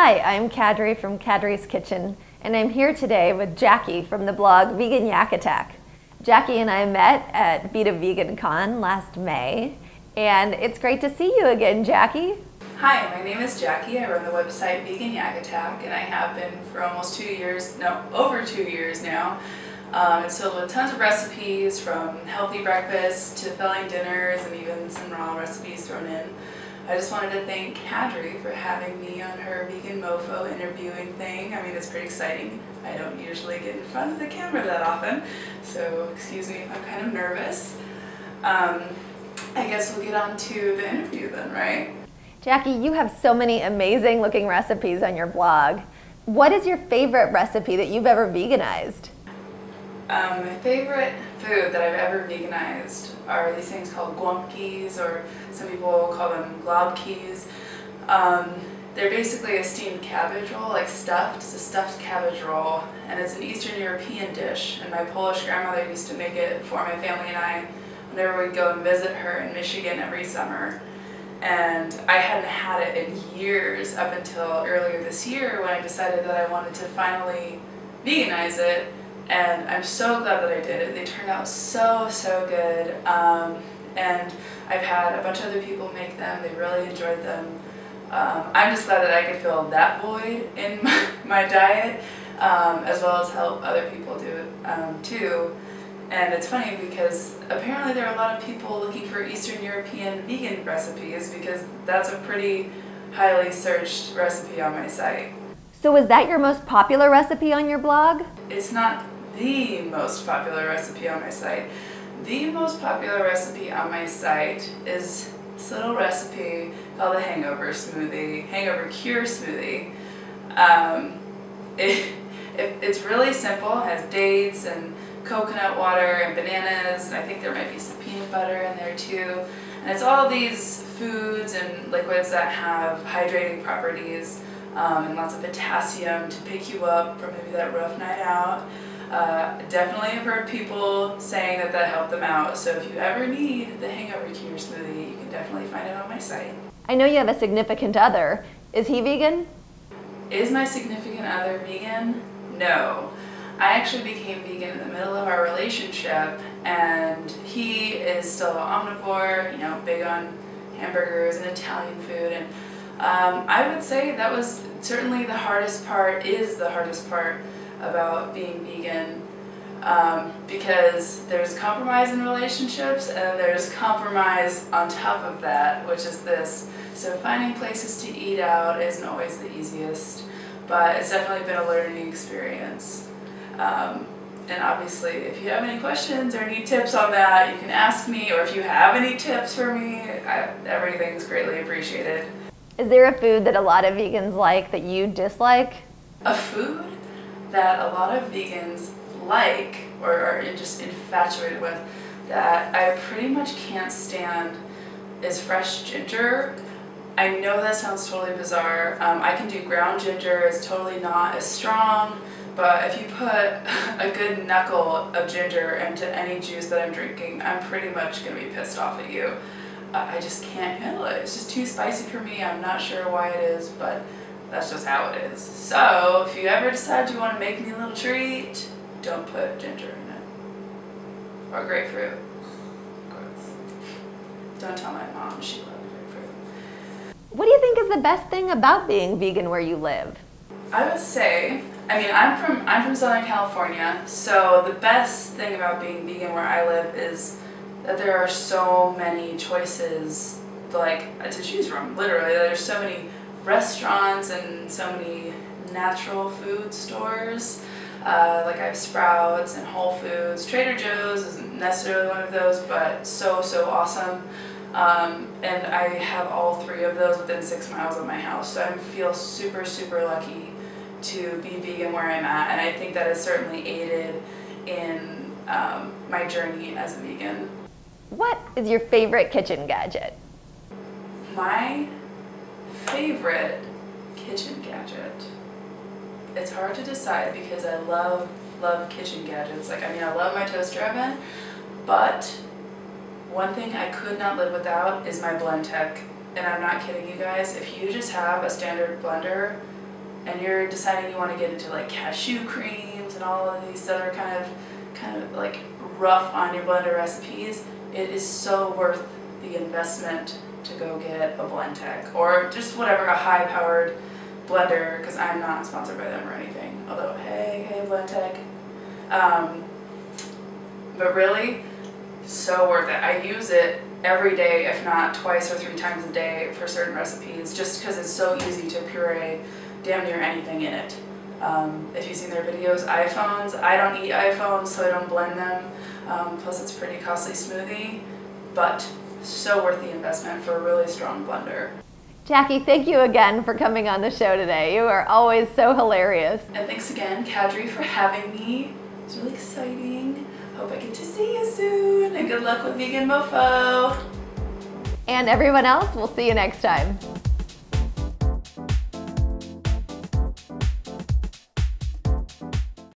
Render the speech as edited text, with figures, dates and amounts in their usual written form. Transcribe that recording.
Hi, I'm Cadry from Cadry's Kitchen, and I'm here today with Jackie from the blog Vegan Yack Attack. Jackie and I met at Vida Vegan Con last May, and it's great to see you again, Jackie. Hi, my name is Jackie. I run the website Vegan Yack Attack, and I have been for almost 2 years, no, over 2 years now. It's filled with tons of recipes, from healthy breakfasts to filling dinners, and even some raw recipes thrown in. I just wanted to thank Cadry for having me on her Vegan Mofo interviewing thing. I mean, it's pretty exciting. I don't usually get in front of the camera that often, so excuse me if I'm kind of nervous. I guess we'll get on to the interview then, right? Jackie, you have so many amazing looking recipes on your blog. What is your favorite recipe that you've ever veganized? My favorite food that I've ever veganized are these things called golumpkis, or some people call them golabkis. They're basically a steamed cabbage roll, like stuffed. It's a stuffed cabbage roll, and it's an Eastern European dish, and my Polish grandmother used to make it for my family and I whenever we'd go and visit her in Michigan every summer. And I hadn't had it in years up until earlier this year when I decided that I wanted to finally veganize it. And I'm so glad that I did it. They turned out so good. And I've had a bunch of other people make them. They really enjoyed them. I'm just glad that I could fill that void in my diet, as well as help other people do it too. And it's funny because apparently there are a lot of people looking for Eastern European vegan recipes, because that's a pretty highly searched recipe on my site. So is that your most popular recipe on your blog? It's not the most popular recipe on my site. The most popular recipe on my site is this little recipe called the hangover cure smoothie. It's really simple. It has dates and coconut water and bananas, and I think there might be some peanut butter in there too. And it's all these foods and liquids that have hydrating properties, and lots of potassium to pick you up from maybe that rough night out. Definitely have heard people saying that that helped them out, so if you ever need the hangover cure smoothie, you can definitely find it on my site. I know you have a significant other. Is he vegan? Is my significant other vegan? No. I actually became vegan in the middle of our relationship, and he is still an omnivore, you know, big on hamburgers and Italian food, and I would say that was certainly the hardest part about being vegan, because there's compromise in relationships and there's compromise on top of that, which is this. So finding places to eat out isn't always the easiest, but it's definitely been a learning experience. And obviously, if you have any questions or need tips on that, you can ask me, or if you have any tips for me, everything's greatly appreciated. Is there a food that a lot of vegans like that you dislike? A food that a lot of vegans like, or are just infatuated with, that I pretty much can't stand, is fresh ginger. I know that sounds totally bizarre. I can do ground ginger. It's totally not as strong, but if you put a good knuckle of ginger into any juice that I'm drinking, I'm pretty much going to be pissed off at you. I just can't handle it. It's just too spicy for me. I'm not sure why it is, but that's just how it is. So if you ever decide you want to make me a little treat, don't put ginger in it. Or grapefruit. Gross. Don't tell my mom, she loves grapefruit. What do you think is the best thing about being vegan where you live? I would say, I mean, I'm from Southern California, so the best thing about being vegan where I live is that there are so many choices, like, to choose from. Literally, there's so many restaurants and so many natural food stores. Like I have Sprouts and Whole Foods. Trader Joe's isn't necessarily one of those, but so awesome. And I have all three of those within 6 miles of my house, so I feel super lucky to be vegan where I'm at, and I think that has certainly aided in my journey as a vegan. What is your favorite kitchen gadget? My favorite kitchen gadget, it's hard to decide because I love kitchen gadgets. Like, I mean, I love my toaster oven, but one thing I could not live without is my blend tech. And I'm not kidding you guys, if you just have a standard blender, and you're deciding you want to get into like cashew creams and all of these other kind of like rough on your blender recipes, it is so worth the investment to go get a Blendtec or just whatever, a high-powered blender, because I'm not sponsored by them or anything, although hey Blendtec. But really, so worth it. I use it every day, if not twice or 3 times a day for certain recipes, just because it's so easy to puree damn near anything in it. If you've seen their videos, iPhones, I don't eat iPhones, so I don't blend them. Plus it's a pretty costly smoothie, but so worth the investment for a really strong blender. Jackie, thank you again for coming on the show today. You are always so hilarious. And thanks again, Cadry, for having me. It's really exciting. Hope I get to see you soon, and good luck with Vegan Mofo. And everyone else, we'll see you next time.